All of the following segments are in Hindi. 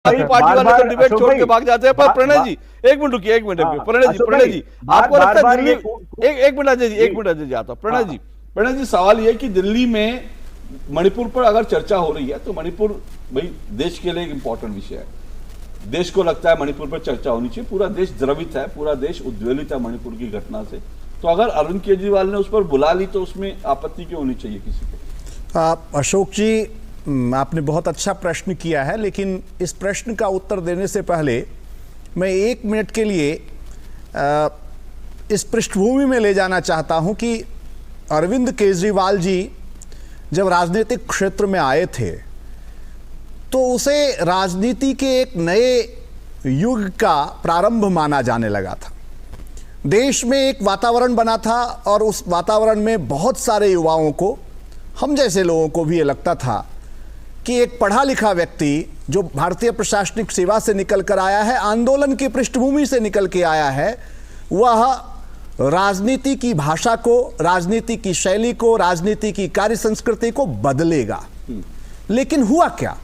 पार्टी वाले तो डिबेट छोड़ के भाग जाते हैं। पर प्रणय जी एक मिनट रुकिए, एक मिनट प्रणय जी आपको लगता है दिल्ली, एक मिनट अजय जी आता हूं। प्रणय जी सवाल ये कि दिल्ली में मणिपुर पर अगर चर्चा हो रही है तो मणिपुर भाई देश के लिए एक इंपॉर्टेंट विषय है, देश को लगता है मणिपुर पर चर्चा होनी चाहिए, पूरा देश द्रवित है, पूरा देश उद्वेलित है मणिपुर की घटना से। तो अगर अरविंद केजरीवाल ने उस पर बुला ली तो उसमें आपत्ति क्यों होनी चाहिए किसी को? अशोक जी आपने बहुत अच्छा प्रश्न किया है, लेकिन इस प्रश्न का उत्तर देने से पहले मैं 1 मिनट के लिए इस पृष्ठभूमि में ले जाना चाहता हूं कि अरविंद केजरीवाल जी जब राजनीतिक क्षेत्र में आए थे तो उसे राजनीति के एक नए युग का प्रारंभ माना जाने लगा था। देश में एक वातावरण बना था और उस वातावरण में बहुत सारे युवाओं को, हम जैसे लोगों को भी ये लगता था कि एक पढ़ा लिखा व्यक्ति जो भारतीय प्रशासनिक सेवा से निकल कर आया है, आंदोलन की पृष्ठभूमि से निकल के आया है, वह राजनीति की भाषा को, राजनीति की शैली को, राजनीति की कार्य संस्कृति को बदलेगा। लेकिन हुआ क्या?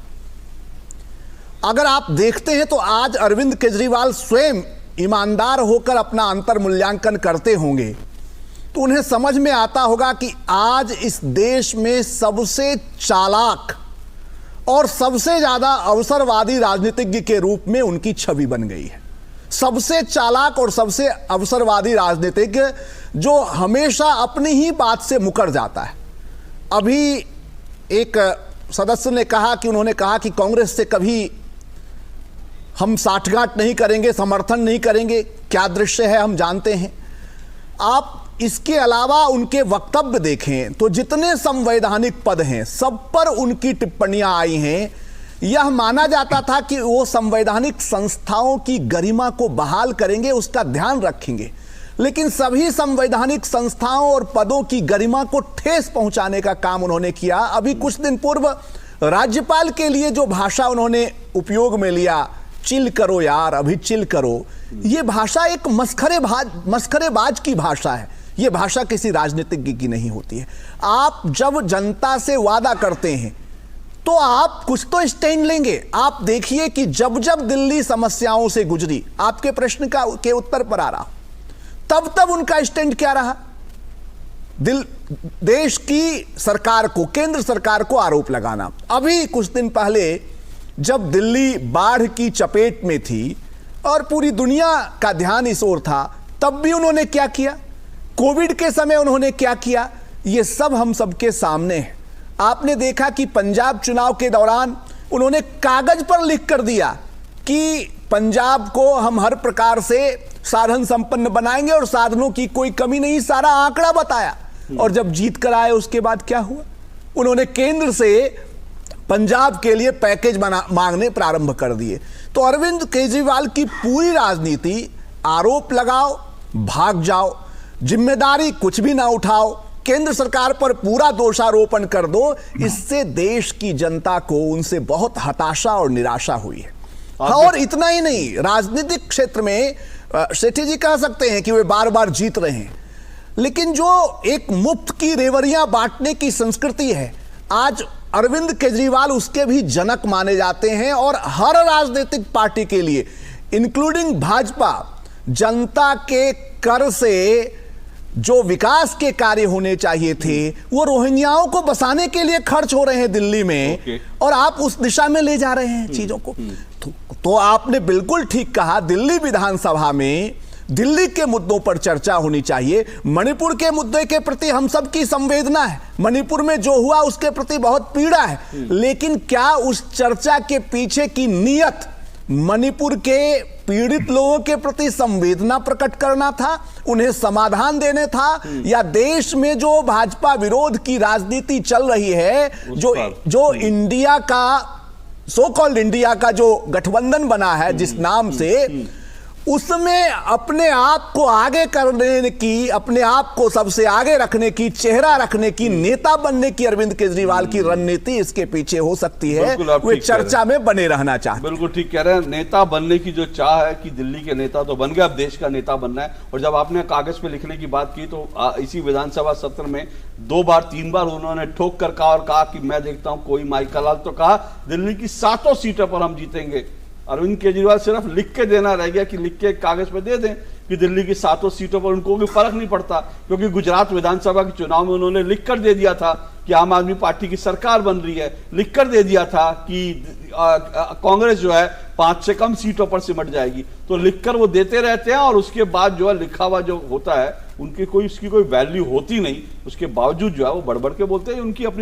अगर आप देखते हैं तो आज अरविंद केजरीवाल स्वयं ईमानदार होकर अपना अंतर मूल्यांकन करते होंगे तो उन्हें समझ में आता होगा कि आज इस देश में सबसे चालाक और सबसे ज्यादा अवसरवादी राजनीतिज्ञ के रूप में उनकी छवि बन गई है। सबसे चालाक और सबसे अवसरवादी राजनीतिज्ञ जो हमेशा अपनी ही बात से मुकर जाता है। अभी एक सदस्य ने कहा कि उन्होंने कहा कि कांग्रेस से कभी हम साठगांठ नहीं करेंगे, समर्थन नहीं करेंगे। क्या दृश्य है हम जानते हैं। आप इसके अलावा उनके वक्तव्य देखें तो जितने संवैधानिक पद हैं सब पर उनकी टिप्पणियां आई हैं। यह माना जाता था कि वो संवैधानिक संस्थाओं की गरिमा को बहाल करेंगे, उसका ध्यान रखेंगे, लेकिन सभी संवैधानिक संस्थाओं और पदों की गरिमा को ठेस पहुंचाने का काम उन्होंने किया। अभी कुछ दिन पूर्व राज्यपाल के लिए जो भाषा उन्होंने उपयोग में लिया, चिल करो यार, अभी चिल करो, यह भाषा एक मस्खरेबाज की भाषा है। यह भाषा किसी राजनीतिज्ञ की नहीं होती है। आप जब जनता से वादा करते हैं तो आप कुछ तो स्टैंड लेंगे। आप देखिए कि जब जब दिल्ली समस्याओं से गुजरी, आपके प्रश्न के उत्तर पर आ रहा, तब उनका स्टैंड क्या रहा? देश की सरकार को, केंद्र सरकार को आरोप लगाना। अभी कुछ दिन पहले जब दिल्ली बाढ़ की चपेट में थी और पूरी दुनिया का ध्यान इस ओर था, तब भी उन्होंने क्या किया? कोविड के समय उन्होंने क्या किया? ये सब हम सबके सामने है। आपने देखा कि पंजाब चुनाव के दौरान उन्होंने कागज पर लिख कर दिया कि पंजाब को हम हर प्रकार से साधन संपन्न बनाएंगे और साधनों की कोई कमी नहीं, सारा आंकड़ा बताया। और जब जीत कर आए उसके बाद क्या हुआ? उन्होंने केंद्र से पंजाब के लिए पैकेज मांगने प्रारंभ कर दिए। तो अरविंद केजरीवाल की पूरी राजनीति आरोप लगाओ, भाग जाओ, जिम्मेदारी कुछ भी ना उठाओ, केंद्र सरकार पर पूरा दोषारोपण कर दो। इससे देश की जनता को उनसे बहुत हताशा और निराशा हुई है। और इतना ही नहीं, राजनीतिक क्षेत्र में सेठी जी कह सकते हैं कि वे बार बार जीत रहे हैं, लेकिन जो एक मुफ्त की रेवड़ियां बांटने की संस्कृति है, आज अरविंद केजरीवाल उसके भी जनक माने जाते हैं। और हर राजनीतिक पार्टी के लिए, इंक्लूडिंग भाजपा, जनता के कर से जो विकास के कार्य होने चाहिए थे वो रोहिंग्याओं को बसाने के लिए खर्च हो रहे हैं दिल्ली में, और आप उस दिशा में ले जा रहे हैं चीजों को। तो आपने बिल्कुल ठीक कहा, दिल्ली विधानसभा में दिल्ली के मुद्दों पर चर्चा होनी चाहिए। मणिपुर के मुद्दे के प्रति हम सब की संवेदना है, मणिपुर में जो हुआ उसके प्रति बहुत पीड़ा है, लेकिन क्या उस चर्चा के पीछे की नीयत मणिपुर के पीड़ित लोगों के प्रति संवेदना प्रकट करना था, उन्हें समाधान देने था, या देश में जो भाजपा विरोध की राजनीति चल रही है, जो इंडिया का, सो कॉल्ड इंडिया का जो गठबंधन बना है जिस नाम से, उसमें अपने आप को आगे करने की, अपने आप को सबसे आगे रखने की, चेहरा रखने की, नेता बनने की अरविंद केजरीवाल की रणनीति इसके पीछे हो सकती है। वे चर्चा में बने रहना चाहते हैं। बिल्कुल ठीक कह रहे हैं। नेता बनने की जो चाह है कि दिल्ली के नेता तो बन गए, अब देश का नेता बनना है। और जब आपने कागज पे लिखने की बात की तो इसी विधानसभा सत्र में 2 बार 3 बार उन्होंने ठोक कर कहा, और कहा कि मैं देखता हूं कोई माइकल लाल, तो कहा दिल्ली की 7 सीटों पर हम जीतेंगे। अरविंद केजरीवाल सिर्फ लिख के देना रह गया कि लिख के कागज पे दे दें कि दिल्ली की 7 सीटों पर उनको भी फर्क नहीं पड़ता, क्योंकि गुजरात विधानसभा के चुनाव में उन्होंने लिख कर दे दिया था कि आम आदमी पार्टी की सरकार बन रही है, लिख कर दे दिया था कि कांग्रेस जो है 5 से कम सीटों पर सिमट जाएगी। तो लिखकर वो देते रहते हैं और उसके बाद जो है लिखा हुआ जो होता है उनकी उसकी कोई वैल्यू होती नहीं, उसके बावजूद जो है वो बढ़ बढ़ के बोलते हैं। उनकी अपनी